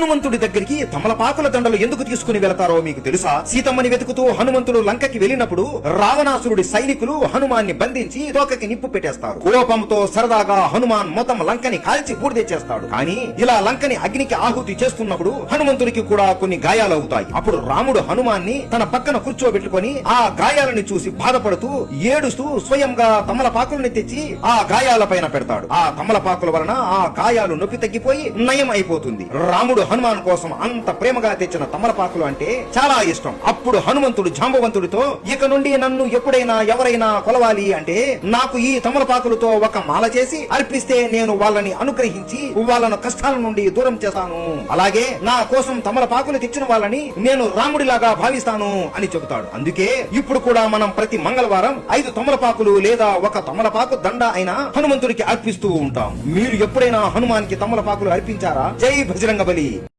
హనుమంతుడి దగ్గరికి తమలపాకుల దండలు ఎందుకు తీసుకుని వెళతారో మీకు తెలుసా? సీతమ్మని వెతుకుతూ హనుమంతుడు లంకకి వెళ్ళినప్పుడు రావణాసురుడి సైనికులు హనుమాన్ని బంధించి తోకకి నిప్పు పెట్టేస్తారు. కోపంతో సరదాగా హనుమాన్ మొత్తం లంకని కాల్చి బూడిద చేస్తాడు. కానీ ఇలా లంకని అగ్నికి ఆహుతి చేస్తున్నప్పుడు హనుమంతుడికి కూడా కొన్ని గాయాలవుతాయి. అప్పుడు రాముడు హనుమాన్ని తన పక్కన కూర్చోబెట్టుకుని ఆ గాయాలని చూసి బాధపడుతూ ఏడుస్తూ స్వయంగా తమలపాకుల్ని తెచ్చి ఆ గాయాల పైన పెడతాడు. ఆ తమలపాకుల వలన ఆ గాయాలు నొప్పి తగ్గిపోయి నయం అయిపోతుంది. రాముడు హనుమాన్ కోసం అంత ప్రేమగా తెచ్చిన తమలపాకులు అంటే చాలా ఇష్టం. అప్పుడు హనుమంతుడు జాంబవంతుడితో, ఇక నుండి నన్ను ఎప్పుడైనా ఎవరైనా కొలవాలి అంటే నాకు ఈ తమలపాకులతో ఒక మాల చేసి అర్పిస్తే నేను వాళ్ళని అనుగ్రహించి వాళ్ళను కష్టాల నుండి దూరం చేస్తాను. అలాగే నా కోసం తమలపాకులు తెచ్చిన వాళ్ళని నేను రాముడిలాగా భావిస్తాను అని చెబుతాడు. అందుకే ఇప్పుడు కూడా మనం ప్రతి మంగళవారం 5 తమలపాకులు లేదా ఒక తమలపాకు దండ అయినా హనుమంతుడికి అర్పిస్తూ ఉంటాం. మీరు ఎప్పుడైనా హనుమాన్ కి తమలపాకులు అర్పించారా? జై బజరంగబలి.